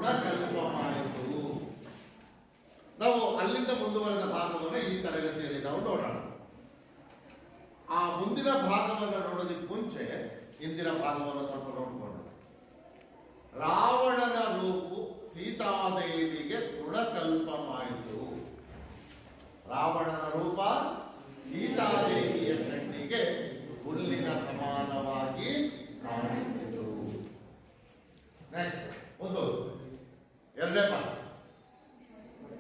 ತೃಣಕಲ್ಪಮಾಯಿತು. ನಾವು ಅಲ್ಲಿಂದ ಮುಂದುವರೆದ ಭಾಗವನ್ನು ಈ ತರಗತಿಯಲ್ಲಿ ನಾವು ನೋಡೋಣ. ಆ ಮುಂದಿನ ಭಾಗವನ್ನು ನೋಡೋದಕ್ಕೆ ಮುಂಚೆ ಇಂದಿನ ಭಾಗವನ್ನು ಸ್ವಲ್ಪ ನೋಡಿಕೊಂಡು, ರಾವಣನ ರೂಪು ಸೀತಾದೇವಿಗೆ ತೃಣಕಲ್ಪಮಾಯಿತು. ರಾವಣನ ರೂಪ ಸೀತಾದೇವಿಯ ಕಣ್ಣಿಗೆ ಹುಲ್ಲಿನ ಸಮಾನವಾಗಿ ಕಾಣಿಸಿತು. ನೆಕ್ಸ್ಟ್ ಒಂದು ಎರಡನೇ ಭಾಗ.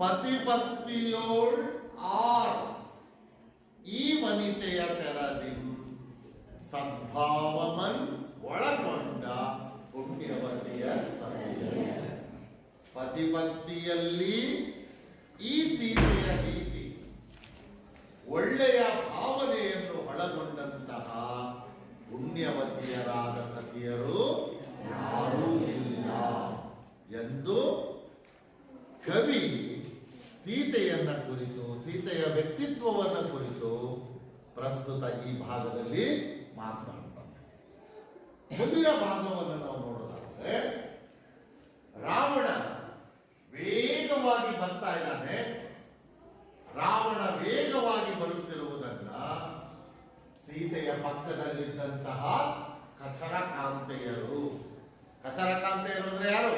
ಪತಿಪತ್ತಿಯೋಳ್ ಆರ್ ಈ ವನಿತೆಯ ತೆರದಿಂ ಸದ್ಭಾವಮನ್ ಒಳಗೊಂಡ ಪುಣ್ಯವತಿಯ ಸತಿಯ. ಪತಿಭಕ್ತಿಯಲ್ಲಿ ಈ ಸೀತೆಯ ರೀತಿ ಒಳ್ಳೆಯ ಭಾವನೆಯನ್ನು ಒಳಗೊಂಡಂತಹ ಪುಣ್ಯವತಿಯರಾದ ಸತಿಯರು ಯಾರೂ ಇಲ್ಲ ಎಂದು ಕವಿ ಸೀತೆಯನ್ನ ಕುರಿತು, ಸೀತೆಯ ವ್ಯಕ್ತಿತ್ವವನ್ನು ಕುರಿತು ಪ್ರಸ್ತುತ ಈ ಭಾಗದಲ್ಲಿ ಮಾತನಾಡ್ತಾನೆ. ಮುಂದಿನ ಭಾಗವನ್ನು ನಾವು ನೋಡೋದಾದ್ರೆ, ರಾವಣ ವೇಗವಾಗಿ ಬರ್ತಾ ಇದ್ದಾನೆ. ರಾವಣ ವೇಗವಾಗಿ ಬರುತ್ತಿರುವುದನ್ನ ಸೀತೆಯ ಪಕ್ಕದಲ್ಲಿದ್ದಂತಹ ಕಚರಕಾಂತೆಯರು, ಕಚರಕಾಂತೆಯರು ಅಂದ್ರೆ ಯಾರು?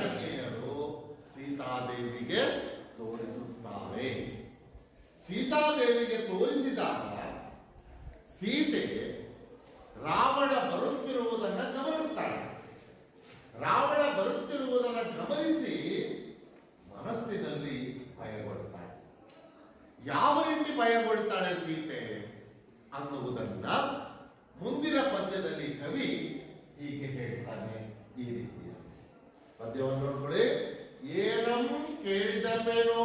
ಕನ್ಯೆಯರು ಸೀತಾದೇವಿಗೆ ತೋರಿಸುತ್ತಾರೆ. ಸೀತಾದೇವಿಗೆ ತೋರಿಸಿದಾಗ ಸೀತೆ ರಾವಣ ಬರುತ್ತಿರುವುದನ್ನು ಗಮನಿಸ್ತಾಳೆ. ರಾವಣ ಬರುತ್ತಿರುವುದನ್ನು ಗಮನಿಸಿ ಮನಸ್ಸಿನಲ್ಲಿ ಭಯಗೊಳ್ತಾಳೆ. ಯಾವ ರೀತಿ ಭಯಗೊಳ್ತಾಳೆ ಸೀತೆ ಅನ್ನುವುದನ್ನ ಮುಂದಿನ ಪದ್ಯದಲ್ಲಿ ಕವಿ ಹೀಗೆ ಹೇಳ್ತಾನೆ. ಈ ರೀತಿಯ ಪದ್ಯವನ್ನು ನೋಡ್ಕೊಳ್ಳಿ. ಏನಂ ಕೇಳ್ದಪೇನೋ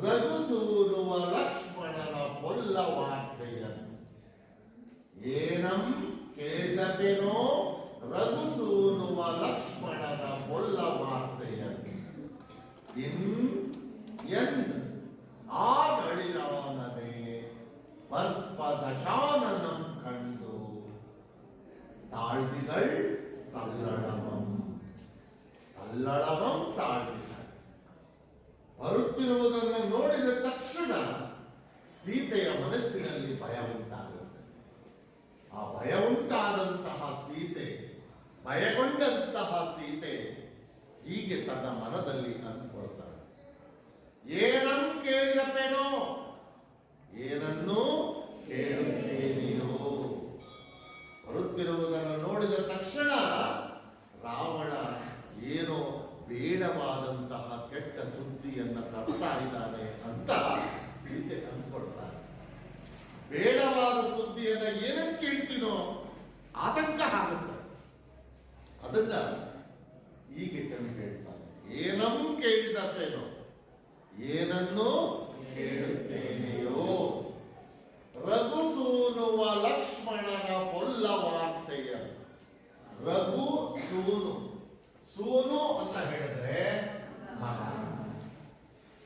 ರಘುಸೂರುವ ಲಕ್ಷ್ಮಣನ ಪೊಲ್ಲ ವಾರ್ತೆಯನ್ನು. ಏನಂ ಕೇಳ್ದಪೇನೋ ರಘುಸೂರುವ ಲಕ್ಷ್ಮಣನ ಪೊಲ್ಲ ವಾರ್ತೆಯನ್ನು. ಎನ್ ಆ ನಳಿನಾನನೆ ಬರ್ಪದಶಾನನಂ ಕಂಡು ತಾಳ್ದಿದಳ್ ತಲ್ಲಳಮಂ. ತಲ್ಲಳಮಂ ತಾಳ್ದಿದಳ್. ಬರುತ್ತಿರುವುದನ್ನು ನೋಡಿದ ತಕ್ಷಣ ಸೀತೆಯ ಮನಸ್ಸಿನಲ್ಲಿ ಭಯ ಉಂಟಾಗುತ್ತೆ. ಆ ಭಯ ಉಂಟಾದಂತಹ ಸೀತೆ, ಭಯಗೊಂಡಂತಹ ಸೀತೆ ಹೀಗೆ ತನ್ನ ಮನದಲ್ಲಿ ಅಂದ್ಕೊಳ್ತಾಳೆ. ಏನಂ ಕೇಳಿದಪೇನೋ, ಏನನ್ನು ಕೇಳುತ್ತೇನೆಯೋ. ಬರುತ್ತಿರುವುದನ್ನು ನೋಡಿದ ತಕ್ಷಣ ರಾವಣ ಏನೋ ಬೇಡವಾದಂತಹ ಕೆಟ್ಟ ಸುದ್ದಿಯನ್ನು ತರ್ತಾ ಇದ್ದಾನೆ ಅಂತ ಸೀತೆ ಅಂದ್ಕೊಳ್ತಾನೆ. ಬೇಡವಾದ ಸುದ್ದಿಯನ್ನ ಏನಕ್ಕೆ ಕೇಳ್ತೀನೋ ಆತಂಕ ಆಗುತ್ತೆ. ಅದನ್ನ ಹೀಗೆ ಕವಿ ಹೇಳ್ತಾನೆ. ಏನಂ ಕೇಳಿದಪೇನೋ, ಏನನ್ನು ಕೇಳುತ್ತೇನೆಯೋ. ರಘುಸೂನುವ ಲಕ್ಷ್ಮಣನ ಪೊಲ್ಲ ವಾರ್ತೆಯ. ರಘು ಸೂನು, ಸೂನು ಅಂತ ಹೇಳಿದ್ರೆ ಮಗ,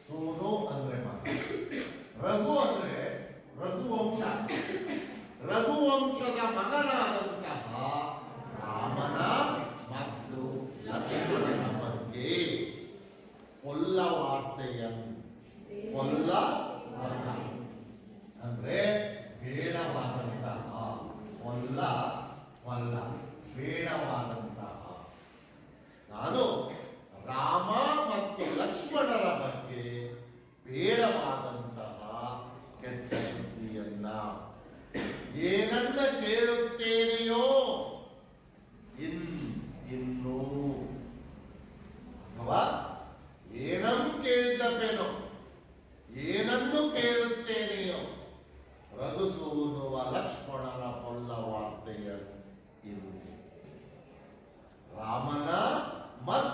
ಸೂನು ಅಂದ್ರೆ ಮಗ. ರಘು ಅಂದ್ರೆ ರಘುವಂಶ, ರಘುವಂಶದ ಮಗನಾದಂತಹ ರಾಮನ ಮತ್ತು ಲಕ್ಷ್ಮಣನ ಬಗ್ಗೆ ಪೊಲ್ಲ ವಾರ್ತೆಯನ್ನು. ಪೊಲ್ಲ ಅಂದ್ರೆ ಬೇಡವಾದಂತಹ, ಪೊಲ್ಲ ಪೊಲ್ಲ ಬೇಡವಾದಂತಹ. ನಾನು ರಾಮ ಮತ್ತು ಲಕ್ಷ್ಮಣರ ಬಗ್ಗೆ ಬೇಡವಾದಂತಹ ಕೆಟ್ಟ ಸುದ್ದಿಯನ್ನ ಏನನ್ನ ಕೇಳುತ್ತೇನೆಯೋ, ಇನ್ನು ಅಥವಾ ಏನಂ ಕೇಳಿದಪೇನೋ, ಏನನ್ನು ಕೇಳುತ್ತೇನೆಯೋ. ರಘುಸೂನುವ ಲಕ್ಷ್ಮಣನ ಪೊಲ್ಲ ವಾರ್ತೆಯ ಇದು ರಾಮನ ಮತ್ತು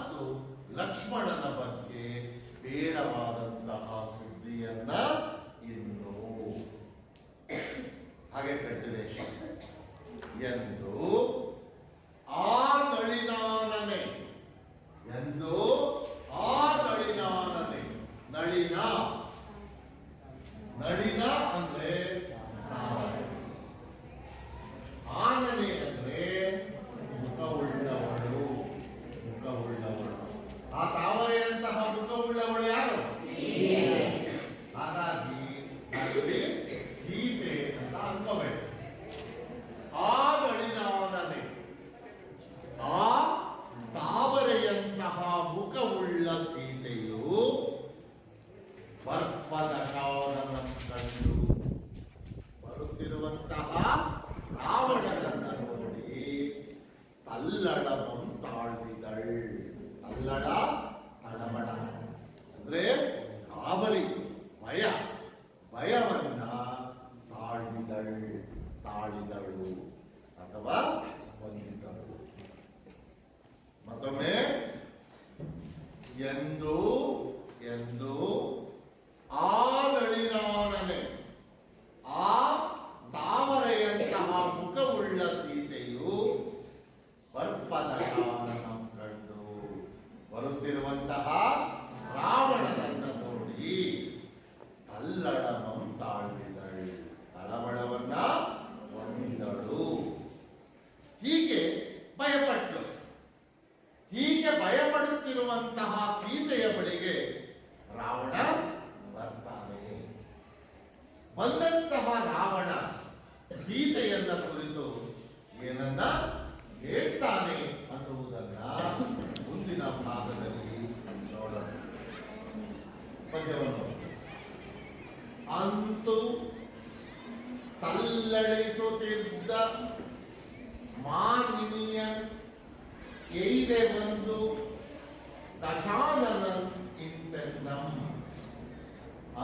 ತಲ್ಲಳಮಂ ತಾಳ್ವಿದಳ್. ತಲ್ಲಳ ತಳಮಳ ಅಂದ್ರೆ ಗಾಬರಿ, ಭಯವನ್ನ ತಾಳಿದಳು ಅಥವಾ ಹೊಂದಿದಳು. ಮತ್ತೊಮ್ಮೆ ಎಂದು ಆ ನಳಿನಾನನೆ, ಆ ತಾವರೆಯಂತಹ ಮುಖವುಳ್ಳ ಸೀತೆಯು ಬರ್ಪದಗಾನನಂ ಕಂಡು, ಬರುತ್ತಿರುವಂತಹ ರಾವಣನನ್ನು ನೋಡಿ ತಲ್ಲಳಮಂ ತಾಳ್ವಿದಳು, ತಳಮಳವನ್ನ ಹೊಂದಿದಳು. ಹೀಗೆ ಭಯಪಟ್ಟಳು. ಹೀಗೆ ಭಯಪಡುತ್ತಿರುವಂತಹ ಸೀತೆಯ ಬಳಿಗೆ ರಾವಣ ಬರ್ತಾನೆ. ಬಂದಂತಹ ರಾವಣ ಸೀತೆಯನ್ನ ಕುರಿತು ಏನನ್ನ ಹೇಳ್ತಾನೆ ಅನ್ನುವುದನ್ನ ಮುಂದಿನ ಭಾಗದಲ್ಲಿ ನೋಡೋಣ. ಪದ್ಯವನ್ನು ಅಂತೂ ತಲ್ಲಳಿಸುತ್ತಿದ್ದ ಮಾನಿನಿಯನ್ ಎಯ್ದೆ ಬಂದು ದಶಾನನನ್ ಇಂತೆನ್ನಂ.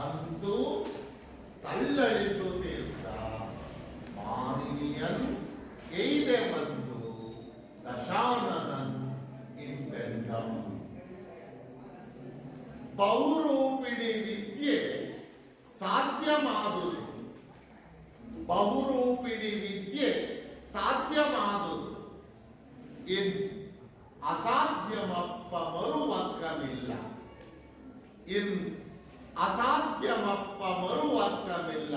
ಅಂತೂ ತಲ್ಲಳಿಸುತ್ತಿದ್ದ ಮಾನಿನಿಯನ್ ಎಯ್ದೆ ಬಂದು ದಶಾನನನ್ ಇಂತೆನ್ನಂ. ಬಹುರೂಪಿಣಿ ವಿದ್ಯೆ ಸಾಧ್ಯಮಾದುದು, ಬಹುರೂಪಿಣಿ ವಿದ್ಯೆ ಸಾಧ್ಯಮಾದುದು ಇನ್ ಅಸಾಧ್ಯವಪ್ಪ ಮರುವಕ್ಕಮಿಲ್ಲ. ಇನ್ ಅಸಾಧ್ಯವಪ್ಪ ಮರುವಕ್ಕಮಿಲ್ಲ.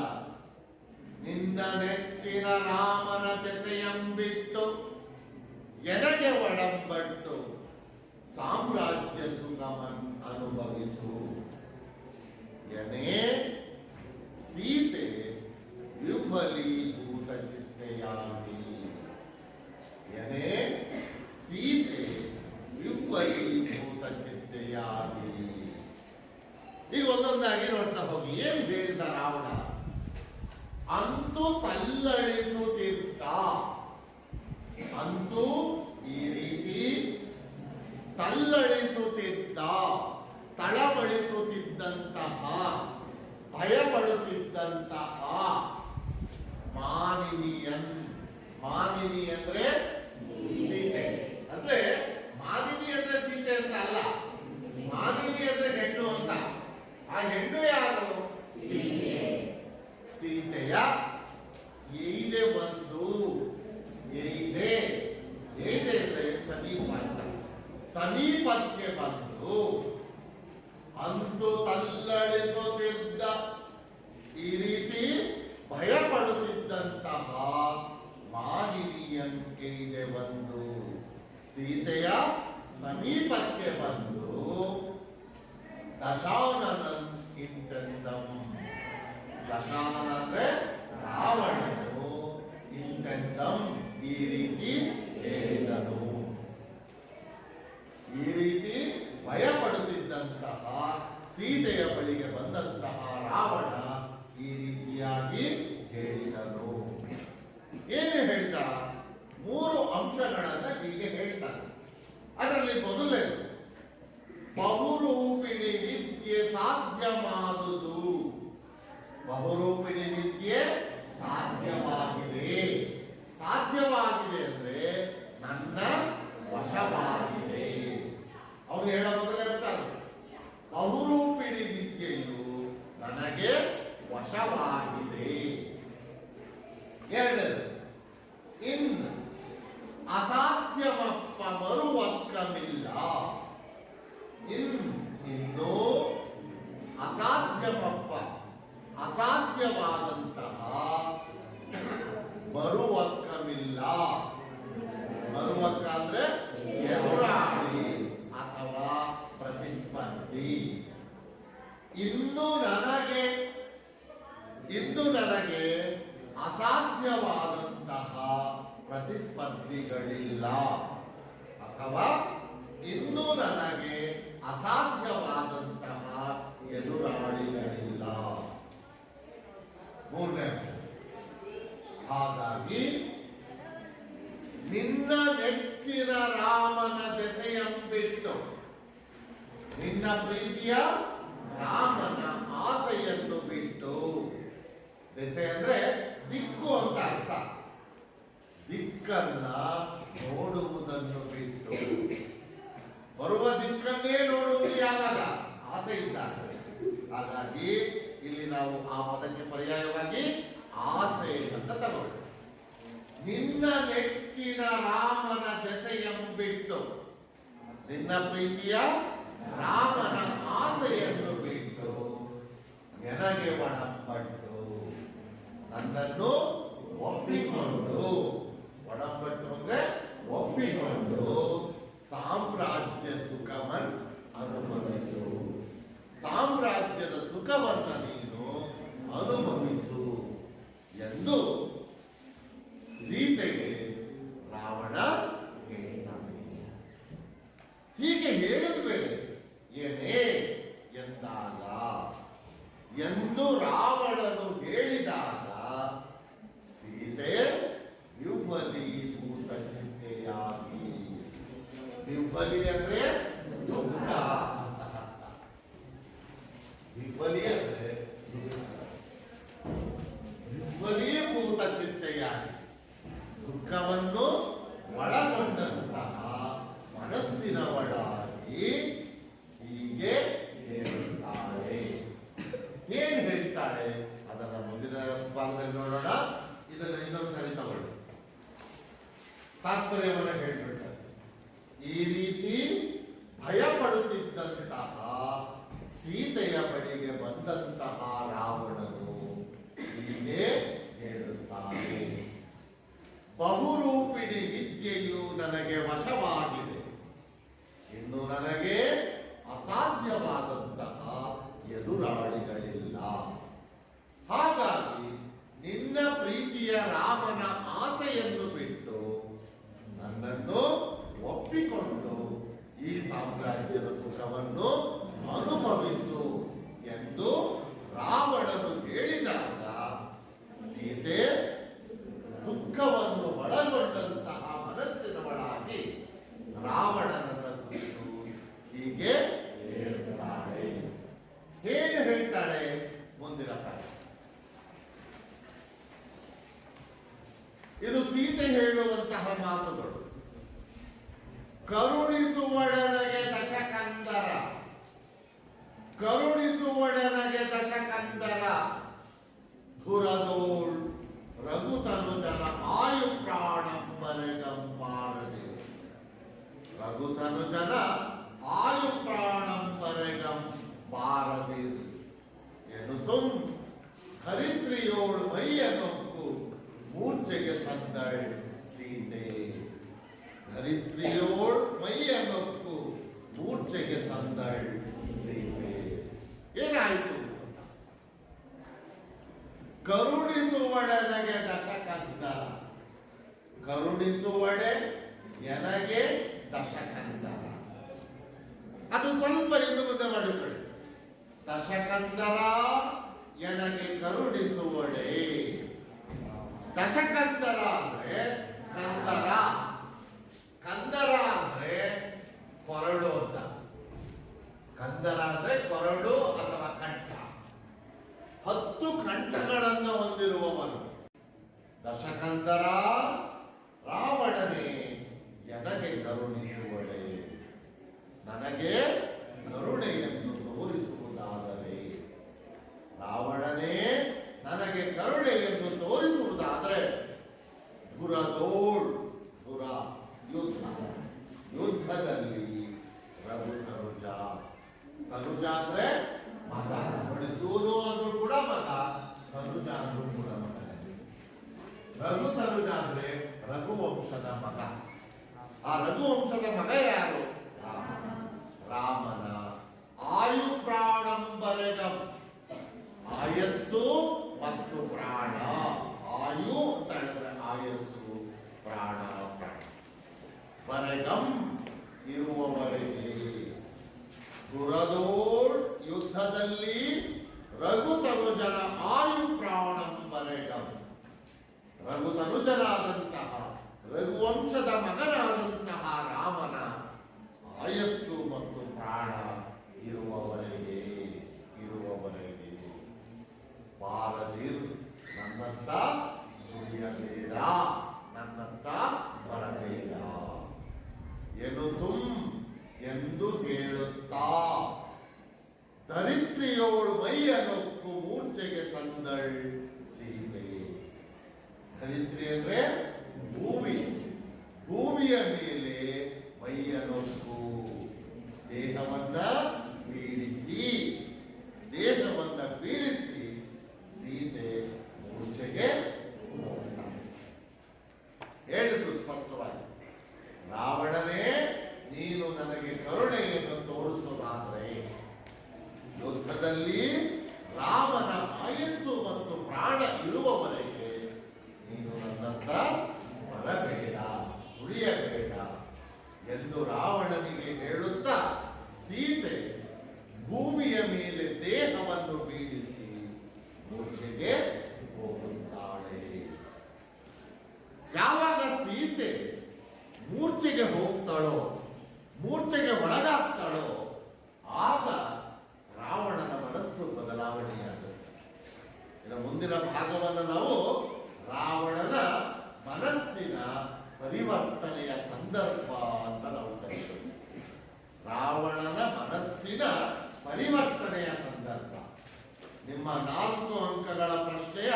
ನಿನ್ನ ನೆಚ್ಚಿನ ರಾಮನ ದೆಸೆಯಂ ಬಿಟ್ಟು ಎನಗೆ ಒಡಂಬಟ್ಟು ಸಾಮ್ರಾಜ್ಯ ಸುಖಮನ್ ಅನುಭವಿಸು. ಎನೇ ಸೀತೆ ವಿಫಲೀಭೂತ ಚಿತ್ತೆಯಾಗಿ, ಎನೇ ಸೀತೆ ವಿಫಲೀಭೂತ ಚಿತ್ತೆಯಾಗಿ. ಈಗ ಒಂದೊಂದಾಗಿ ನೋಡ್ತಾ ಹೋಗಿ ಏನ್ ಹೇಳ್ದ ರಾವಣ. ಅಂತೂ ತಲ್ಲಳಿಸುತ್ತಿದ್ದ, ಅಂತೂ ಈ ರೀತಿ ತಲ್ಲಳಿಸುತ್ತಿದ್ದ, ತಳಮಳಿಸುತ್ತಿದ್ದಂತಹ, ಭಯಪಡುತ್ತಿದ್ದಂತಹ ಮಾನಿನಿಯನ್. ಮಾನಿನಿ ಅಂದ್ರೆ ಸೀತೆ. ಅಂದ್ರೆ ಮಾನಿನಿ ಅಂದ್ರೆ ಸೀತೆ ಅಂತ ಅಲ್ಲ, ಮಾನಿನಿ ಅಂದ್ರೆ ಹೆಣ್ಣು ಅಂತ. ಆ ಹೆಣ್ಣು ಯಾರು? ಸೀತೆಯ ಎಯ್ದೆ ಬಂದು, ಎಯ್ದೆ ಅಂದ್ರೆ ಸಮೀಪ ಅಂತ, ಸಮೀಪಕ್ಕೆ ಬಂದು ಅಂತೂ ತಲ್ಲಳಿಸುತ್ತಿದ್ದ, ಈ ರೀತಿ ಭಯಪಡುತ್ತಿದ್ದಂತಹ ಮಾನಿನಿಯನ್ ಎಯ್ದೆ ಬಂದು, ಸೀತೆಯ ಸಮೀಪಕ್ಕೆ ಬಂದು ದಶಾನನನ್ ಇಂತೆಂದಂ. ದಶಾನನ ಅಂದ್ರೆ ರಾವಣನು, ಇಂತೆಂದಂ ಈ ರೀತಿ ಹೇಳಿದನು. ಈ ರೀತಿ ಭಯಪಡುತ್ತಿದ್ದಂತಹ ಸೀತೆಯ ಬಳಿಗೆ ಬಂದಂತಹ ರಾವಣ ಈ ರೀತಿಯಾಗಿ ಹೇಳಿದನು. ಏನು ಹೇಳ್ದ? 3 ಅಂಶಗಳನ್ನ ಹೀಗೆ ಹೇಳ್ತಾನೆ. ಅದರಲ್ಲಿ ಮೊದಲನೇದು ಬಹುರೂಪಿಣಿ ವಿದ್ಯೆ ಸಾಧ್ಯವಾದುದು. ಬಹುರೂಪಿಣಿ ವಿದ್ಯೆ ಸಾಧ್ಯವಾಗಿದೆ. ಸಾಧ್ಯವಾಗಿದೆ ಅಂದ್ರೆ ನನ್ನ ವಶವಾಗಿದೆ. ಅವನು ಹೇಳೋ ಮೊದಲೇ ಅಂಶ ಬಹುರೂಪಿಣಿ ವಿದ್ಯೆಯು ನನಗೆ ವಶವಾಗಿದೆ. ಎರಡನೇದು ಇನ್ ಅಸಾಧ್ಯವಪ್ಪ ಮರುವಕ್ಕಮಿಲ್ಲ. ಇನ್ನು ಅಸಾಧ್ಯವಪ್ಪ, ಅಸಾಧ್ಯವಾದಂತಹ ಮರುವಕ್ಕಮಿಲ್ಲ. ಮರುವಕ್ಕ ಅಂದ್ರೆ ಎದುರಾಳಿ ಅಥವಾ ಪ್ರತಿಸ್ಪರ್ಧಿ. ಇನ್ನು ನನಗೆ ಅಸಾಧ್ಯವಾದಂತಹ ಪ್ರತಿಸ್ಪರ್ಧಿಗಳಿಲ್ಲ, ಅಥವಾ ಇನ್ನು ನನಗೆ ಅಸಾಧ್ಯವಾದಂತಹ ಎದುರಾಳಿಗಳಿಲ್ಲ. ಮೂರನೇ ಅಂಶ. ಹಾಗಾಗಿ ನಿನ್ನ ನೆಚ್ಚಿನ ರಾಮನ ದೆಸೆಯಂಬಿಟ್ಟು, ನಿನ್ನ ಪ್ರೀತಿಯ ರಾಮನ ಆಸೆಯನ್ನು ಬಿಟ್ಟು. ದೆಸೆ ಅಂದ್ರೆ ದಿಕ್ಕು ಅಂತ ಅರ್ಥ. ದಿಕ್ಕನ್ನ ನೋಡುವುದನ್ನು ಬಿಟ್ಟು, ಬರುವ ದಿಕ್ಕನ್ನೇ ನೋಡುವುದು ಯಾವಾಗ? ಆಸೆ ಇದ್ದಾಗ. ಹಾಗಾಗಿ ಇಲ್ಲಿ ನಾವು ಆ ಪದಕ್ಕೆ ಪರ್ಯಾಯವಾಗಿ ಆಸೆ ಅಂತ ತಗೊಳ್ಳಿ. ನಿನ್ನ ನೆಚ್ಚಿನ ರಾಮನ ದೆಸೆಯಂಬಿಟ್ಟು, ನಿನ್ನ ಪ್ರೀತಿಯ ರಾಮನ ಆಸೆಯನ್ನು ಬಿಟ್ಟು, ನನಗೆ ಒಡಂಬಟ್ಟು, ನನ್ನನ್ನು ಒಪ್ಪಿಕೊಂಡು, ಒಡಂಬಟ್ಟು ಅಂದ್ರೆ ಒಪ್ಪಿಕೊಂಡು, ಸಾಮ್ರಾಜ್ಯ ಸುಖವನ್ ಅನುಭವಿಸು, ಸಾಮ್ರಾಜ್ಯದ ಸುಖವನ್ನ ನೀನು ಅನುಭವಿಸು ಎಂದು ಸೀತೆಗೆ ರಾವಣ ಹೇಳ್ತಾನೆ. ಹೀಗೆ ಹೇಳಿದ ಮೇಲೆ ಏನೇ ಎಂದಾಗ, ಎಂದು ರಾವಣನು ಹೇಳಿದಾಗ ಸೀತೆ ವಿಹ್ವಲೀಭೂತ ಚಿಂತೆಯಾಗಿ, ವಿಹ್ವಲಿ ಅಂದ್ರೆ ದುಃಖ, ವಿಹ್ವಲಿ ಅಂದ್ರೆ ವಿಹ್ವಲೀಭೂತ ಚಿಂತೆಯಾಗಿ, ದುಃಖವನ್ನು ಒಳಗೊಂಡಂತಹ ಮನಸ್ಸಿನವಳಾಗಿ ಹೀಗೆ ಹೇಳುತ್ತಾಳೆ. ಏನ್ ಹೇಳ್ತಾಳೆ ಅದನ್ನ ಮುಂದಿನ ಭಾಗದಲ್ಲಿ ನೋಡೋಣ. ಇದನ್ನ ಇನ್ನೊಂದ್ಸರಿ ತಗೊಳ್ಳಿ. ತಾತ್ಪರ್ಯವನ್ನು ಹೇಳ್ಬಿಡ್ತಾರೆ. ಈ ರೀತಿ ಭಯಪಡುತ್ತಿದ್ದಂತಹ ಸೀತೆಯ ಬಳಿಗೆ ಬಂದಂತಹ ರಾವಣನು ಹೀಗೆ ಹೇಳುತ್ತಾನೆ, ಬಹುರೂಪಿಣಿ ವಿದ್ಯೆಯು ನನಗೆ ವಶವಾಗಿದೆ, ಇನ್ನು ನನಗೆ ಅಸಾಧ್ಯವಾದಂತಹ ಎದುರಾಳಿಗಳಿಲ್ಲ. ಹಾಗಾಗಿ ನಿನ್ನ ಪ್ರೀತಿಯ ರಾಮನ ಆಸೆಯನ್ನು ಬಿಟ್ಟು ನನ್ನನ್ನು ಒಪ್ಪಿಕೊಂಡು ಈ ಸಾಮ್ರಾಜ್ಯದ ಸುಖವನ್ನು ಅನುಭವಿಸು ಎಂದು ರಾವಣನು ಹೇಳಿದಾಗ ಸೀತೆ ದುಃಖವನ್ನು ಒಳಗೊಂಡಂತಹ ಮನಸ್ಸಿನವಳಾಗಿ ರಾವಣನನ್ನು ಕುರಿತು ಹೀಗೆ ಹೇಳ್ತಾಳೆ. ಹೇಗೆ ಹೇಳ್ತಾಳೆ ಮುಂದಿನ ಕಾಲ. ಇದು ಸೀತೆ ಹೇಳುವಂತಹ ಮಾತುಗಳು. ಕರುಣಿಸುವಳನಗೆ ದಶಕಂದರ, ಕರುಣಿಸುವಳನಗೆ ದಶಕಂದರ, ಧುರದೋಳ್ ರಘುತನು ಜನ ಆಯು ಪ್ರಾಣಂಬರೆಗಂಪಾರದೆ, ರಘುತನು ಜನ ಆಯು ಪ್ರಾಣಂಬರೆಗಂ ಬಾರದಿರು ಎನ್ನುತ್ತುಂ ಹರಿತ್ರಿಯೋಳ್ ಮೈಯ ನೊಕ್ಕು ಮೂರ್ಛೆಗೆ ಸಂದಳ್ ಸೀತೆ. ಹರಿತ್ರಿಯೋಳ್ ಮೈಯ ನೊಕ್ಕು ಮೂರ್ಛೆಗೆ ಸಂದಳ್ ಸೀತೆ. ಏನಾಯಿತು? ಕರುಣಿಸುವಳನಗೆ ದಶಕಂದರ, ಕರುಣಿಸುವಳೆ ಎನಗೆ ದಶಕಂದರ. ಅದು ಸ್ವಲ್ಪ ಇನ್ನು ಮುಂದೆ ಮಾಡಿಕೊಳ್ಳಿ. ದಶಕಂದರ ಎನಗೆ ಕರುಣಿಸುವಳೆ. ದಶಕಂದರ ಅಂದ್ರೆ ಕಂದರ, ಕಂದರ ಅಂದ್ರೆ ಕೊರಳು ಅಂತ. ಕಂದರ ಅಂದ್ರೆ ಕೊರಳು ಅಥವಾ ಕಂಠ. 10 ಕಂಠಗಳನ್ನು ಹೊಂದಿರುವವನು ದಶಕಂದರ ರಾವಣನೇ ನನಗೆ ಕರುಣಿಸುವಳೆ. ನನಗೆ ಕರುಣೆಯನ್ನು ತೋರಿಸುವುದಾದರೆ, ರಾವಣನೇ ನನಗೆ ಕರುಣೆಯನ್ನು ತೋರಿಸುವುದಾದರೆ, ಧುರದೋಳ್, ಧುರ ಯುದ್ಧ, ಯುದ್ಧದಲ್ಲಿ ರಘು ತನುಜ, ತನುಜ ಅಂದ್ರೆ ಮಗ, ಹೊಡಿಸುವುದು ಅಂದ್ರೂ ಕೂಡ ಮಗ, ತನುಜ ಅಂದ್ರೂ ಕೂಡ ಮಗ. ರಘು ತನುಜ ಅಂದ್ರೆ ರಘುವಂಶದ ಮಗ. ಆ ರಘುವಂಶದ ಮಗ ಯಾರು? ರಾಮನ ಆಯು ಪ್ರಾಣಂಬರೆಗಂ, ಆಯಸ್ಸು ಮತ್ತು ಪ್ರಾಣ. ಆಯು ಅಂತ ಹೇಳಿದ್ರೆ ಆಯಸ್ಸು, ಪ್ರಾಣ, ಬರೆಗಂ ಇರುವವರೆಗೆ. ದುರದೋಳ್ ಯುದ್ಧದಲ್ಲಿ ರಘುತನುಜನ ಆಯು ಪ್ರಾಣಂ ಬರೆಗಂ, ರಘುತನುಜನಾದಂತಹ ರಘುವಂಶದ ಮಗನಾದಂತಹ ರಾಮನ ಆಯಸ್ಸು ಮತ್ತು ಪ್ರಾಣ ಇರುವವರೆಗೆ ಬಾರದಿರು, ನನ್ನತ್ತ ಸುಳಿಯಬೇಡ, ನನ್ನತ್ತ ಬರಬೇಡ ಎನ್ನುವುದು ಎಂದು ಹೇಳುತ್ತಾ ಧರಿತ್ರಿಯೋಳು ಮೈಯ ನೊಕ್ಕು ಮೂರ್ಛೆಗೆ ಸಂದಳ್ ಸೀತೆ. ಧರಿತ್ರಿ ಅಂದ್ರೆ ಭೂಮಿಯ ಮೇಲೆ ಮೈಯ ನೊಕ್ಕು, ದೇಹವನ್ನ ಬೀಳಿಸಿ ಸೀತೆ ಮೂರ್ಛೆಗೆ ಹೋಗ್ತಾನೆ. ಹೇಳಿದ್ದು ಸ್ಪಷ್ಟವಾಗಿ, ರಾವಣನೇ ನೀನು ನನಗೆ ಕರುಣೆಯನ್ನು ತೋರಿಸುವುದಾದರೆ ಯುದ್ಧದಲ್ಲಿ ರಾಮನ ಆಯಸ್ಸು ಮತ್ತು ಪ್ರಾಣ ಇರುವವರೆಗೆ ನೀನು ನನ್ನತ್ತ ಬರಬೇಡ, ಸುಳಿಯಬೇಡ ಎಂದು ರಾವಣನಿಗೆ ಹೇಳುತ್ತಾ ಸೀತೆ ಭೂಮಿಯ ಮೇಲೆ ದೇಹವನ್ನು ಬೀಳಿಸಿ ಮೂರ್ಛೆಗೆ ಹೋಗುತ್ತಾಳೆ. ಯಾವಾಗ ಸೀತೆ ಮೂರ್ಛೆಗೆ ಹೋಗ್ತಾಳೋ, ಮೂರ್ಛೆಗೆ ಒಳಗಾಗ್ತಾಳೋ, ಆಗ ರಾವಣನ ಮನಸ್ಸು ಬದಲಾವಣೆಯಾಗುತ್ತೆ. ಇನ್ನು ಮುಂದಿನ ಭಾಗವನ್ನು ನಾವು ರಾವಣನ ಮನಸ್ಸಿನ ಪರಿವರ್ತನೆಯ ಸಂದರ್ಭ ಅಂತ ನಾವು ಕರೀತೀವಿ. ರಾವಣನ ಮನಸ್ಸಿನ ಪರಿವರ್ತನೆಯ ಸಂದರ್ಭ. ನಿಮ್ಮ 4 ಅಂಕಗಳ ಪ್ರಶ್ನೆಯ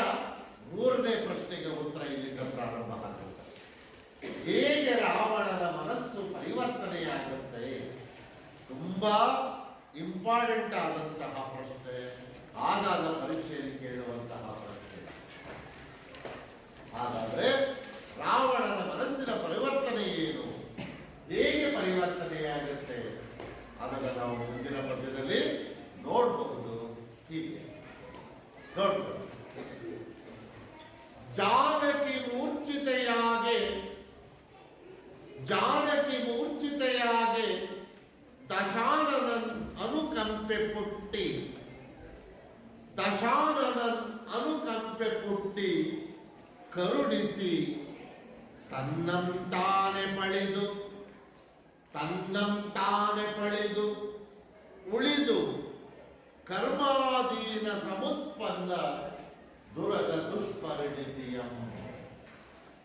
3ನೇ ಪ್ರಶ್ನೆಗೆ ಉತ್ತರ ಇಲ್ಲಿಂದ ಪ್ರಾರಂಭ ಆಗುತ್ತೆ. ಹೇಗೆ ರಾವಣನ ಮನಸ್ಸು ಪರಿವರ್ತನೆಯಾಗುತ್ತೆ? ತುಂಬಾ ಇಂಪಾರ್ಟೆಂಟ್ ಆದಂತಹ ಪ್ರಶ್ನೆ, ಆಗಾಗ ಪರೀಕ್ಷೆಯಲ್ಲಿ ಕೇಳುವಂತಹ ಪ್ರಶ್ನೆ. ಹಾಗಾದ್ರೆ ರಾವಣನ ಮನಸ್ಸಿನ ಪರಿವರ್ತನೆ ಏನು, ಹೇಗೆ ಪರಿವರ್ತನೆಯಾಗುತ್ತೆ ಅದನ್ನು ನಾವು ಮುಂದಿನ ಪದ್ಯದಲ್ಲಿ ನೋಡಬಹುದು. ಹೀಗೆ ನೋಡ್ಬೋದು. ಜಾನಕಿ ಮೂರ್ಛಿತೆಯಾಗೆ ದಶಾನನನ್ ಅನುಕಂಪೆ ಪುಟ್ಟಿ ಕರುಣಿಸಿ ತನ್ನಂ ತಾನೆ ಪಳಿದು ಉಳಿದು ಕರ್ಮಾಧೀನ ಸಮುತ್ಪನ್ನ ದುರಗ ದುಷ್ಪರಿಣಿತಿಯಂ.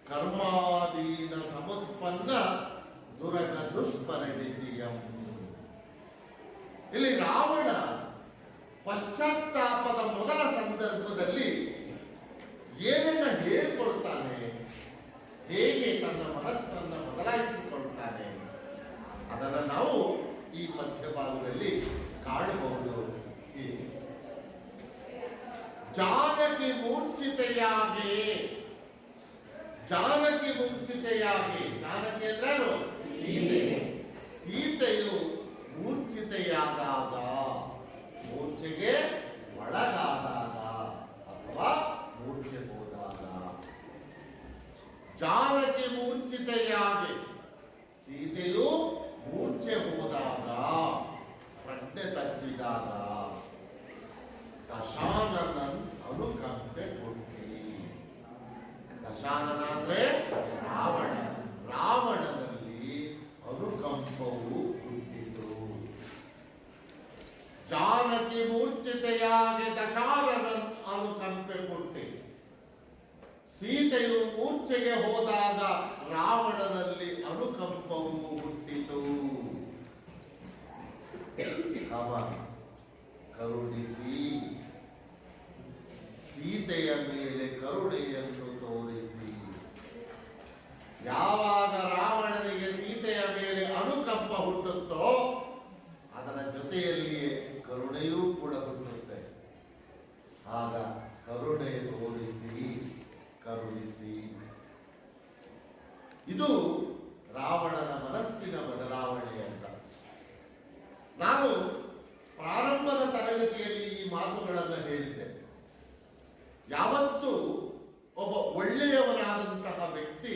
ಕರ್ಮಾಧೀನ ಸಮುತ್ಪನ್ನ ದುರಗ ದುಷ್ಪರಿಣಿತಿಯಂ. ಇಲ್ಲಿ ರಾವಣ ಪಶ್ಚಾತ್ತಾಪದ ಮೊದಲ ಸಂದರ್ಭದಲ್ಲಿ ಏನನ್ನ ಹೇಳಿಕೊಳ್ತಾನೆ, ಹೇಗೆ ತನ್ನ ಮನಸ್ಸನ್ನು ಬದಲಾಯಿಸಿಕೊಳ್ತಾನೆ, ಅದನ್ನು ನಾವು ಈ ಮಧ್ಯಭಾಗದಲ್ಲಿ ಕಾಣಬಹುದು. ಜಾನಕಿ ಮೂರ್ಛಿತೆಯಾಗಿ, ಜಾನಕಿ ಅಂದ್ರೆ ಸೀತೆಯು ಮೂರ್ಛಿತೆಯಾದಾಗ, ಮೂರ್ಛೆಗೆ ಒಳಗಾದಾಗ ಅಥವಾ ಮೂರ್ಛೆ ಹೋದಾಗ. ಜಾನಕಿ ಮೂರ್ಛಿತೆಯಾಗಿ, ಸೀತೆಯು ಮೂರ್ಛೆ ಹೋದಾಗ, ಪ್ರಜ್ಞೆ ತಪ್ಪಿದಾಗ ದಶಾನನನ್ ಅನುಕಂಪೆ ಕೊಟ್ಟಿ. ದಶಾನನ ಅಂದ್ರೆ ರಾವಣನಲ್ಲಿ ಅನುಕಂಪವು ಹುಟ್ಟಿತು. ಜಾನಕಿ ಮೂರ್ಛಿತೆಯಾಗಿ ದಶಾನನನ್ ಅನುಕಂಪೆ ಕೊಟ್ಟಿ. ಸೀತೆಯು ಮೂರ್ಛೆಗೆ ಹೋದಾಗ ರಾವಣನಲ್ಲಿ ಅನುಕಂಪವು ಹುಟ್ಟಿತು. ಕರುಣಿಸಿ ಸೀತೆಯ ಮೇಲೆ ಕರುಣೆಯನ್ನು ತೋರಿಸಿ. ಯಾವಾಗ ರಾವಣನಿಗೆ ಸೀತೆಯ ಮೇಲೆ ಅನುಕಂಪ ಹುಟ್ಟುತ್ತೋ ಅದರ ಜೊತೆಯಲ್ಲಿಯೇ ಕರುಣೆಯೂ ಕೂಡ ಹುಟ್ಟುತ್ತೆ. ಆಗ ಕರುಣೆ ಕರುಣಿಸಿ. ಇದು ರಾವಣನ ಮನಸ್ಸಿನ ಬದಲಾವಣೆ ಅಂತ. ನಾನು ಪ್ರಾರಂಭದ ತರಗತಿಯಲ್ಲಿ ಈ ಮಾತುಗಳನ್ನು ಹೇಳಿದ್ದೆ. ಯಾವತ್ತು ಒಬ್ಬ ಒಳ್ಳೆಯವನಾದಂತಹ ವ್ಯಕ್ತಿ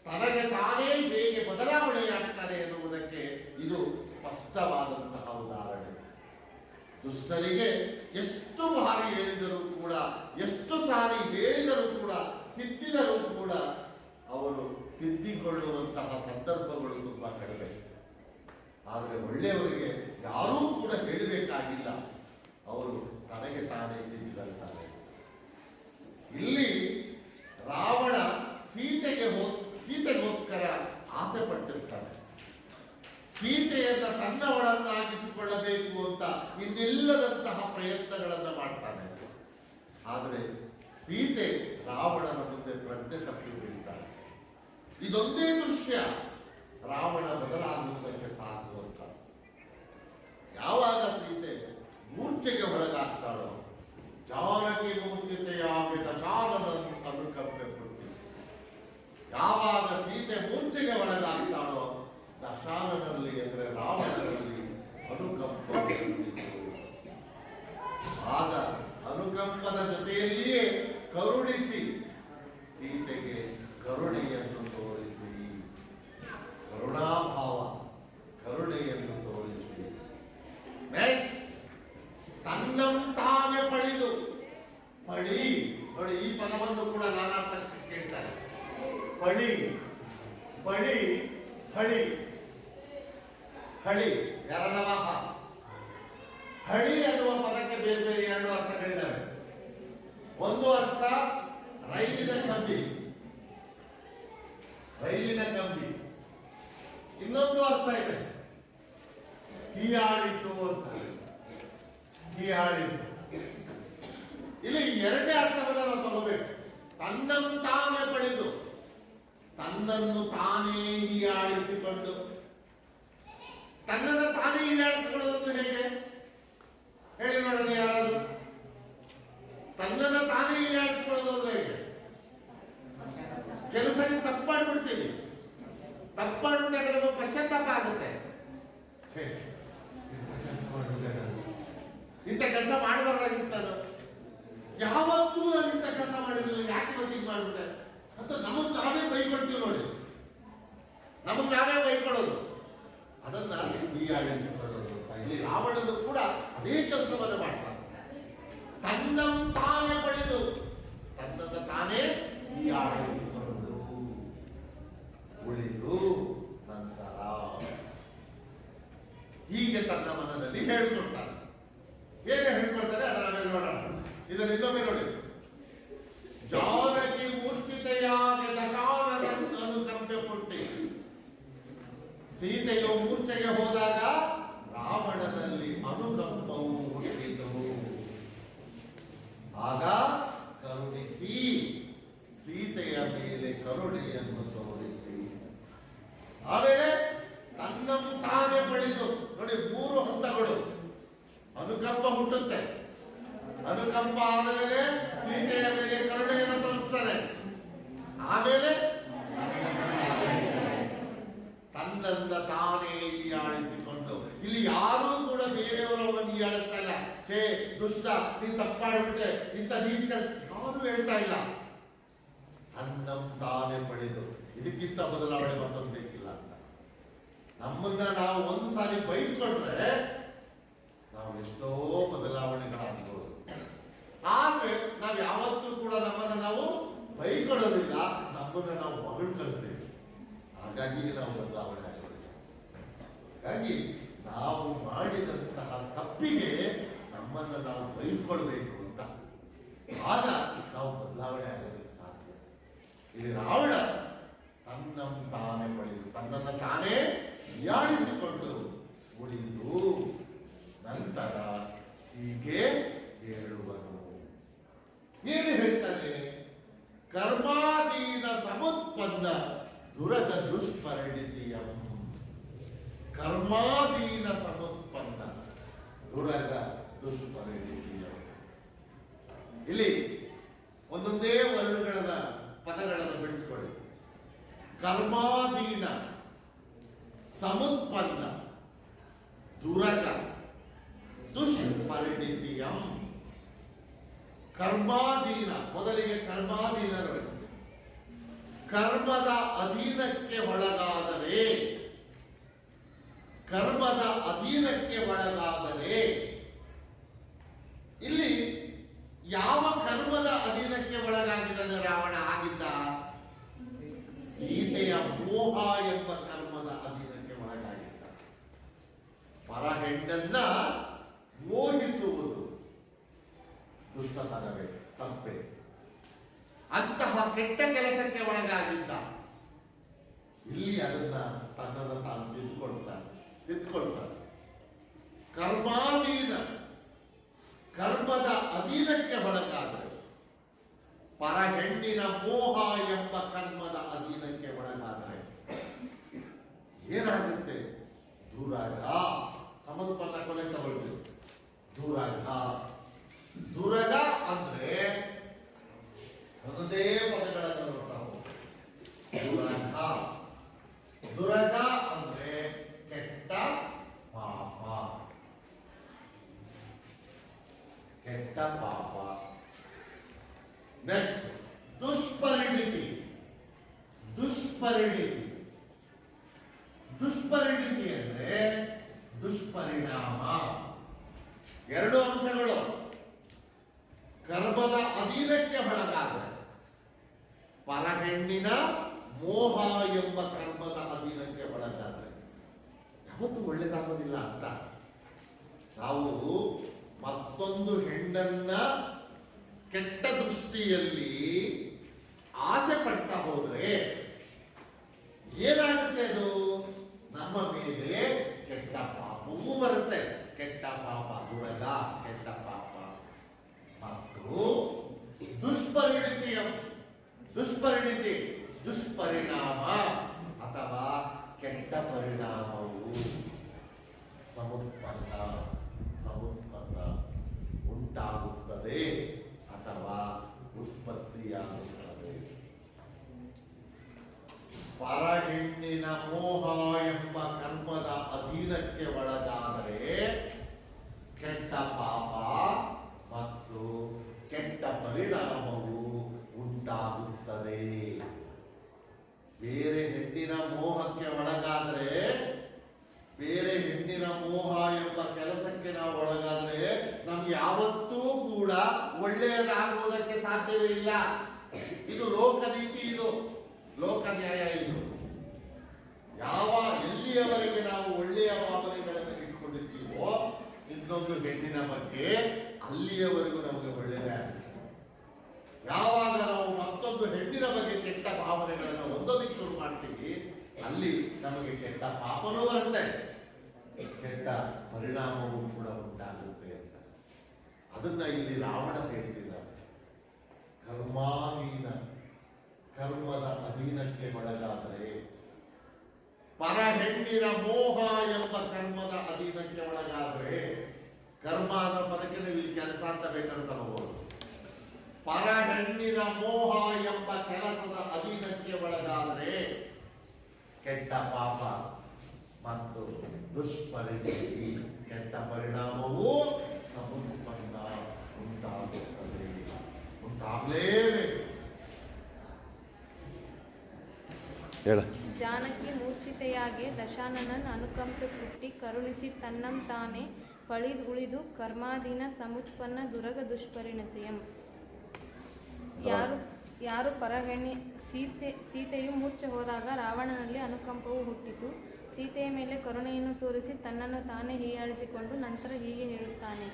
ತನಗೆ ತಾನೇ ಹೇಗೆ ಬದಲಾವಣೆಯಾಗ್ತಾರೆ ಎನ್ನುವುದಕ್ಕೆ ಇದು ಸ್ಪಷ್ಟವಾದಂತಹ ಉದಾಹರಣೆ. ದುಷ್ಟರಿಗೆ ಎಷ್ಟು ಬಾರಿ ಹೇಳಿದರೂ ಕೂಡ, ಎಷ್ಟು ಸಾರಿ ಹೇಳಿದರೂ ಕೂಡ, ತಿದ್ದಿದರೂ ಕೂಡ ಅವರು ಬೈಕೊಳ್ಳುವಂತಹ ಸಂದರ್ಭಗಳು ತುಂಬಾ ಕಡಿಮೆ. ಆದರೆ ಒಳ್ಳೆಯವರಿಗೆ ಯಾರೂ ಕೂಡ ಹೇಳಬೇಕಾಗಿಲ್ಲ, ಅವರು ತನಗೆ ತಾನೇ ತಿಳಿದಂತಾರೆ. ಇಲ್ಲಿ ರಾವಣ ಸೀತೆಗೋಸ್ಕರ ಆಸೆ ಪಟ್ಟಿರ್ತಾನೆ. ಸೀತೆಯನ್ನ ತನ್ನವಳನ್ನಾಗಿಸಿಕೊಳ್ಳಬೇಕು ಅಂತ ಇನ್ನಿಲ್ಲದಂತಹ ಪ್ರಯತ್ನಗಳನ್ನು ಮಾಡ್ತಾನೆ. ಆದರೆ ಸೀತೆ ರಾವಣನ ಮುಂದೆ ಪ್ರಜ್ಞೆ ತಪ್ಪಿ ಬೀಳ್ತಾನೆ. ಇದೊಂದೇ ದೃಶ್ಯ ರಾವಣ ಬದಲಾಗುವುದಕ್ಕೆ ಸಾಕುವಂತ. ಯಾವಾಗ ಸೀತೆ ಮೂರ್ಛೆಗೆ ಒಳಗಾಗ್ತಾಳೋ, ಜಾನಕಿ ಮೂರ್ಛಿತೆಯಾಗಿ ದಶಾನನನ್ನು ಅನುಕಂಪೆ ಕೊಟ್ಟು, ಯಾವಾಗ ಸೀತೆ ಮೂರ್ಛೆಗೆ ಒಳಗಾಗ್ತಾಳೋ ದಶಾನನಲ್ಲಿ ಅಂದರೆ ರಾವಣನಲ್ಲಿ ಅನುಕಂಪ. ಆಗ ಅನುಕಂಪದ ಜೊತೆಯಲ್ಲಿಯೇ ಕರುಣಿಸಿ ಸೀತೆಗೆ ಕರುಣೆಯನ್ನು ತೋರಿಸಿ, ಕರುಣಾಭಾವ ಕರುಣೆಯನ್ನು ತೋರಿಸಿ, ನೆಕ್ಸ್ಟ್ ತನ್ನಂತಾನೆ ಪಳಿದು, ಪಳಿ ನೋಡಿ, ಈ ಪದವನ್ನು ಕೂಡ ನಾನಾರ್ಥಕ್ಕೆ ಕೇಳ್ತಾರೆ. ಪಳಿ ಪಳಿ ಹಳಿ, ಹಳಿ ಎರಡವಾಹ. ಹಳಿ ಅನ್ನುವ ಪದಕ್ಕೆ ಬೇರೆ ಬೇರೆ ಎರಡು ಅರ್ಥಗಳಿದ್ದಾವೆ. ಒಂದು ಅರ್ಥ ರೈಲಿನ ಕಂಬಿ, ರೈಲಿನ ಕಂಬಿ. ಇನ್ನೊಂದು ಅರ್ಥ ಇದೆ ಹೀಯಾಳಿಸು ಅಂತ, ಹೀಯಾಳಿಸು. ಇಲ್ಲಿ ಎರಡನೇ ಅರ್ಥವನ್ನು ನಾವು ತಗೋಬೇಕು. ತನ್ನಂತಾನೆ ಪಡೆದು, ತನ್ನನ್ನು ತಾನೇ ಹೀಯಾಳಿಸಿಕೊಂಡು. ತನ್ನನ್ನು ತಾನೇ ಹೀಯಾಳಿಸಿಕೊಳ್ಳೋದು ಹೇಗೆ ಹೇಳಿ ನೋಡೋಣ ಯಾರಾದ್ರು. ತನ್ನನ್ನು ತಾನೇ ಹೀಯಾಳಿಸಿಕೊಳ್ಳೋದು ಅಂದ್ರೆ ಹೇಗೆ? ಕೆಲವು ಸರಿ ತಪ್ಪು ಮಾಡ್ಬಿಡ್ತೀವಿ, ತಪ್ಪು ಮಾಡ್ಬಿಟ್ಟಾಗ ನಮಗೆ ಪಶ್ಚಾತ್ತಾಪ ಆಗುತ್ತೆ. ಇಂಥ ಕೆಲಸ ಮಾಡಬಾರ್ದಾಗಿತ್ತು ನಾನು, ಯಾವತ್ತೂ ನಾನು ಇಂಥ ಕೆಲಸ ಮಾಡಿರಲಿಲ್ಲ, ಯಾಕೆ ಬದಿಗೆ ಮಾಡ್ಬಿಟ್ಟೆ ಅಂತ ನಮಗ್ ನಾವೇ ಬೈಕೊಳ್ತೀವಿ ನೋಡಿ. ನಮಗ್ ನಾವೇ ಬೈಕೊಳ್ಳೋದು, ಅದನ್ನ ಹೀಯಾಳಿಸಿಕೊಳ್ಳೋದು. ಇಲ್ಲಿ ರಾವಣನು ಕೂಡ ಅದೇ ಕೆಲಸವನ್ನು ಮಾಡ್ತಾನೆ. ತನ್ನಂತಾನೆ ಪಡೆದು, ತನ್ನನ್ನು ತಾನೇ ಹೀಯಾಳಿಸಿಕೊಂಡು ಉಳಿದು ನಂತರ ಹೀಗೆ ತನ್ನ ಮನದಲ್ಲಿ ಹೇಳ್ಕೊಳ್ತಾನೆ. ಹೇಗೆ ಹೇಳ್ಕೊಳ್ತಾರೆ ಅದರ ಮೇಲೆ ನೋಡೋಣ. ಇದನ್ನು ಇನ್ನೊಮ್ಮೆ ನೋಡಿ. ಜಾನಕಿ ಮೂರ್ಛಿತೆಯಾಗಿ ದಶಾನನ ಅನುಕಂಪೆ ಕೊಟ್ಟಿ. ಸೀತೆಯು ಮೂರ್ಛೆಗೆ ಹೋದಾಗ ರಾವಣನಲ್ಲಿ ಅನುಕಂಪವು ಹುಟ್ಟಿತು. ಆಗ ಕರುಣಿಸಿ ಸೀತೆಯ ಮೇಲೆ ಕರುಣೆಯನ್ನು ತೋರಿಸಿ, ಆಮೇಲೆ ತನ್ನಂತಾನೆ ಪಡೆದು ನೋಡಿ, ಮೂರು ಹಂತಗಳು. ಅನುಕಂಪ ಹುಟ್ಟುತ್ತೆ, ಅನುಕಂಪ ಆದ ಮೇಲೆ ಸೀತೆಯ ಮೇಲೆ ಕರುಣೆಯನ್ನು ತೋರಿಸ್ತಾನೆ. ಆಮೇಲೆ ತನ್ನನ್ನ ತಾನೇ ಹೀಯಾಳಿಸಿಕೊಂಡು. ಇಲ್ಲಿ ಯಾರೂ ಕೂಡ ಬೇರೆಯವರವರನ್ನು ಹೀಯಾಳಿಸ್ತಾ ಇಲ್ಲ. ಛೇ ದುಷ್ಟ, ನೀನ್ ತಪ್ಪಾಡ್ಬಿಟ್ಟೆ, ಇಂಥ ನೀಚ ಯಾರು ಹೇಳ್ತಾ ಇಲ್ಲ. ತನ್ನಂತಾನೆ ಪಡೆದು. ಇದಕ್ಕಿಂತ ಬದಲಾವಣೆ ಮತ್ತೊಂದು ಬೇಕಿಲ್ಲ ಅಂತ. ನಮ್ಮನ್ನ ನಾವು ಒಂದು ಸಾರಿ ಬೈಕೊಂಡ್ರೆ ನಾವು ಎಷ್ಟೋ ಬದಲಾವಣೆಗಳಾಗ್ಬೋದು. ಆದ್ರೆ ನಾವು ಯಾವತ್ತೂ ಕೂಡ ನಮ್ಮನ್ನ ನಾವು ಬೈಕೊಳ್ಳೋದಿಲ್ಲ, ನಮ್ಮನ್ನ ನಾವು ಹೊಗಳ್ಕೊಳ್ತೇವೆ. ಹಾಗಾಗಿ ನಾವು ಬದಲಾವಣೆ ಆಗೋದಿಲ್ಲ. ಹಾಗಾಗಿ ನಾವು ಮಾಡಿದಂತಹ ತಪ್ಪಿಗೆ ನಮ್ಮನ್ನ ನಾವು ಬೈಕೊಳ್ಬೇಕು ಅಂತ, ಆಗ ನಾವು ಬದಲಾವಣೆ ಆಗೋದಕ್ಕೆ ಸಾಧ್ಯ. ಇಲ್ಲಿ ರಾವಣ ತನ್ನಂತಾನೆ ಪಡೆದು, ತನ್ನನ್ನು ತಾನೇ ಹೀಯಾಳಿಸಿಕೊಂಡು ಉಳಿದು ನಂತರ ಹೀಗೆ ಹೇಳುವನು. ಏನು ಹೇಳ್ತಾನೆ? ಕರ್ಮಾಧೀನ ಸಮುತ್ಪನ್ನ ದುರಗ ದುಷ್ಪರಿಣಿತಿಯಂ. ಕರ್ಮಾಧೀನ ಸಮುತ್ಪನ್ನ ದುರಗ ದುಷ್ಪರಿಣಿತಿಯಂ. ಇಲ್ಲಿ ಒಂದೊಂದೇ ವರ್ಣಗಳನ್ನ ಪದಗಳನ್ನು ಬಿಡಿಸ್ಕೊಳ್ಳಿ. ಕರ್ಮಾಧೀನ ಸಮುತ್ಪನ್ನ ದುರಗ ದುಷ್ಪರಿಣಿತಿಯಂ. ಕರ್ಮಾಧೀನ, ಮೊದಲಿಗೆ ಕರ್ಮಾಧೀನರು. ಕರ್ಮದ ಅಧೀನಕ್ಕೆ ಒಳಗಾದರೆ, ಕರ್ಮದ ಅಧೀನಕ್ಕೆ ಒಳಗಾದರೆ, ಇಲ್ಲಿ ಯಾವ ಕರ್ಮದ ಅಧೀನಕ್ಕೆ ಒಳಗಾಗಿದ್ದಾನೆ ರಾವಣ ಆಗಿದ್ದ? ಸೀತೆಯ ಮೋಹ ಮೋಹ ಎಂಬ ಕರ್ಮದ ಅಧೀನಕ್ಕೆ ಒಳಗಾಗಿದ್ದ. ಪರ ಹೆಣ್ಣನ್ನ ಮೋಹಿಸುವುದು ದುಷ್ಟತನವೇ, ತಪ್ಪೇ. ಅಂತಹ ಕೆಟ್ಟ ಕೆಲಸಕ್ಕೆ ಒಳಗಾಗಿದ್ದ. ಇಲ್ಲಿ ಅದನ್ನ ತನ್ನನ್ನು ತಾನು ತಿದ್ದುಕೊಳ್ತಾನೆ. ಕರ್ಮಾಧೀನ, ಕರ್ಮದ ಅಧೀನಕ್ಕೆ ಒಳಗಾದರೆ, ಪರ ಹೆಣ್ಣಿನ ಮೋಹ ಎಂಬ ಕರ್ಮದ ಅಧೀನಕ್ಕೆ ಒಳಗಾದರೆ ಏನಾಗುತ್ತೆ? ದುರಗ. ಸಮತ್ಪನ್ನ ಕೊಲೆ ತಗೊಳ್ತೀವಿ. ದುರಗ, ದುರಗ ಅಂದ್ರೆ ಒಂದೇ ಪದಗಳನ್ನು ನೋಡ್ತಾ ಹೋಗ್ತೀವಿ. ದುರಗ, ದುರಗ ಅಂದ್ರೆ ಕೆಟ್ಟ ಪಾಪ, ಕೆಟ್ಟ ಪಾಪ. ನೆಕ್ಸ್ಟ್ ದುಷ್ಪರಿಣಿತಿ. ದುಷ್ಪರಿಣಿತಿ, ದುಷ್ಪರಿಣಿತಿ ಅಂದ್ರೆ ದುಷ್ಪರಿಣಾಮ. ಎರಡು ಅಂಶಗಳು. ಕರ್ಮದ ಅಧೀನಕ್ಕೆ ಒಳಗಾದರೆ, ಪರ ಹೆಣ್ಣಿನ ಮೋಹ ಎಂಬ ಕರ್ಮದ ಅಧೀನಕ್ಕೆ ಒಳಗಾದರೆ ಯಾವತ್ತೂ ಒಳ್ಳೇದಾಗೋದಿಲ್ಲ ಅಂತ. ನಾವು ಮತ್ತೊಂದು ಹೆಣ್ಣನ್ನ ಕೆಟ್ಟ ದೃಷ್ಟಿಯಲ್ಲಿ ಆಸೆ ಪಡ್ತಾ ಹೋದ್ರೆ ಏನಾಗುತ್ತೆ? ಅದು ನಮ್ಮ ಮೇಲೆ ಕೆಟ್ಟ ಪಾಪವೂ ಬರುತ್ತೆ. ಕೆಟ್ಟ ಪಾಪ ದುರಗ, ಕೆಟ್ಟ ಪಾಪ. ಮತ್ತು ದುಷ್ಪರಿಣಿತಿಯ, ದುಷ್ಪರಿಣಿತಿ ದುಷ್ಪರಿಣಾಮ ಅಥವಾ ಕೆಟ್ಟ ಪರಿಣಾಮವು ಸಮುತ್ಪನ್ನ ಉಂಟಾಗುತ್ತದೆ ಅಥವಾ ಉತ್ಪತ್ತಿಯಾಗುತ್ತದೆ. ಪರ ಹೆಣ್ಣಿನ ಮೋಹ ಎಂಬ ಕರ್ಮದ ಅಧೀನಕ್ಕೆ ಒಳಗಾದರೆ ಕೆಟ್ಟ ಪಾಪ ಮತ್ತು ಕೆಟ್ಟ ಪರಿಣಾಮವು ಉಂಟಾಗುತ್ತದೆ. ಬೇರೆ ಹೆಣ್ಣಿನ ಮೋಹಕ್ಕೆ ಒಳಗಾದರೆ, ಬೇರೆ ಹೆಣ್ಣಿನ ಮೋಹ ಎಂಬ ಕೆಲಸಕ್ಕೆ ನಾವು ಒಳಗಾದರೆ ನಮ್ಗೆ ಯಾವತ್ತೂ ಕೂಡ ಒಳ್ಳೆಯದಾಗುವುದಕ್ಕೆ ಸಾಧ್ಯವೇ ಇಲ್ಲ. ಇದು ಲೋಕನೀತಿ, ಇದು ಲೋಕ ನ್ಯಾಯ. ಇದು ಎಲ್ಲಿಯವರೆಗೆ ನಾವು ಒಳ್ಳೆಯ ಭಾವನೆಗಳನ್ನು ಇಟ್ಕೊಂಡಿರ್ತೀವೋ ಇನ್ನೊಂದು ಹೆಣ್ಣಿನ ಬಗ್ಗೆ, ಅಲ್ಲಿಯವರೆಗೂ ನಮಗೆ ಒಳ್ಳೆಯದೇ. ಯಾವಾಗ ನಾವು ಮತ್ತೊಂದು ಹೆಣ್ಣಿನ ಬಗ್ಗೆ ಕೆಟ್ಟ ಭಾವನೆಗಳನ್ನು ಹೊಂದೋದಕ್ಕೆ ಶುರು ಮಾಡ್ತೀವಿ, ಅಲ್ಲಿ ನಮಗೆ ಕೆಟ್ಟ ಪಾಪನೂ ಬರುತ್ತೆ, ಕೆಟ್ಟ ಪರಿಣಾಮವೂ ಕೂಡ ಉಂಟಾಗುತ್ತೆ ಅಂತ. ಅದನ್ನ ಇಲ್ಲಿ ರಾವಣ ಹೇಳ್ತಿದ್ದಾರೆ. ಕರ್ಮಾಧೀನ, ಕರ್ಮದ ಅಧೀನಕ್ಕೆ ಒಳಗಾದರೆ, ಪರ ಹೆಣ್ಣಿನ ಮೋಹ ಎಂಬ ಕರ್ಮದ ಅಧೀನಕ್ಕೆ ಒಳಗಾದರೆ, ಕರ್ಮ ಅನ್ನೋ ಪದಕ್ಕೆ ನೀವು ಇಲ್ಲಿ ಕೆಲಸ ಅಂತ ಬೇಕಾದ್ರೆ ತಗೋಬಹುದು. ಪರ ಹೆಣ್ಣಿನ ಮೋಹ ಎಂಬ ಕೆಲಸದ ಅಧೀನಕ್ಕೆ ಒಳಗಾದರೆ ಕೆಟ್ಟ ಪಾಪ ಮತ್ತು ದುಷ್ಪರಿಣಿತಿ, ಕೆಟ್ಟ ಪರಿಣಾಮವು ಸಮುತ್ಪನ್ನ ಉಂಟಾಗುತ್ತದೆ, ಉಂಟಾಗಲೇಬೇಕು. ಹೇಳ. ಜಾನಕಿ ಮೂರ್ಛಿತೆಯಾಗಿ ದಶಾನನನ್ ಅನುಕಂಪೆ ಪುಟ್ಟಿ ಕರುಣಿಸಿ ತನ್ನಂ ತಾನೇ ಪಳಿದ್ ಉಳಿದು ಕರ್ಮಾಧೀನ ಸಮುತ್ಪನ್ನ ದುರಗ ದುಷ್ಪರಿಣತಿಯಂ. ಯಾರು ಪರಗಣಿ ಸೀತೆಯು ಮೂರ್ಛೆ ಹೋದಾಗ ರಾವಣನಲ್ಲಿ ಅನುಕಂಪವು ಹುಟ್ಟಿತು. ಸೀತೆಯ ಮೇಲೆ ಕರುಣೆಯನ್ನು ತೋರಿಸಿ ತನ್ನನ್ನು ತಾನೇ ಹೀಯಾಳಿಸಿಕೊಂಡು ನಂತರ ಹೀಗೆ ಹೇಳುತ್ತಾನೆ: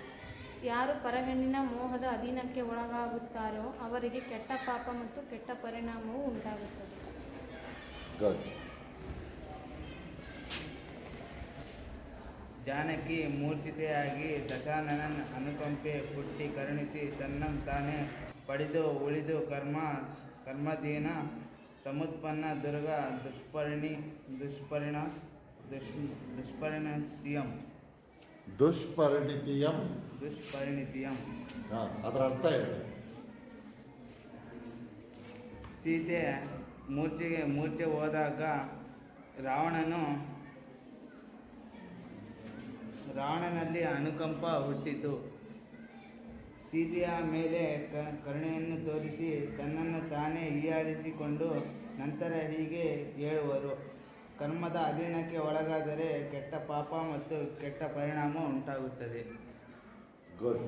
ಯಾರು ಪರಗಣ್ಣಿನ ಮೋಹದ ಅಧೀನಕ್ಕೆ ಒಳಗಾಗುತ್ತಾರೋ ಅವರಿಗೆ ಕೆಟ್ಟ ಪಾಪ ಮತ್ತು ಕೆಟ್ಟ ಪರಿಣಾಮವು ಉಂಟಾಗುತ್ತದೆ. ಜಾನಕಿ ಮೂರ್ಛಿತೆಯಾಗಿ ದಶಾನನನ್ ಅನುಕಂಪೆ ಪುಟ್ಟಿ ಕರುಣಿಸಿ ತನ್ನಂ ತಾನೇ ಪಡೆದು ಉಳಿದು ಕರ್ಮಧೀನ ಸಮುತ್ಪನ್ನ ದುರ್ಗ ದುಷ್ಪರಿಣಿತಿಯಂ. ಅದರ ಅರ್ಥ ಹೇಳಿ. ಸೀತೆ ಮೂರ್ಛೆ ಹೋದಾಗ ರಾವಣನಲ್ಲಿ ಅನುಕಂಪ ಹುಟ್ಟಿತು. ಸೀತೆಯ ಮೇಲೆ ಕರುಣೆಯನ್ನು ತೋರಿಸಿ ತನ್ನನ್ನು ತಾನೇ ಹೀಯಾಳಿಸಿಕೊಂಡು ನಂತರ ಹೀಗೆ ಹೇಳುವರು: ಕರ್ಮದ ಅಧೀನಕ್ಕೆ ಒಳಗಾದರೆ ಕೆಟ್ಟ ಪಾಪ ಮತ್ತು ಕೆಟ್ಟ ಪರಿಣಾಮ ಉಂಟಾಗುತ್ತದೆ. ಗುಡ್.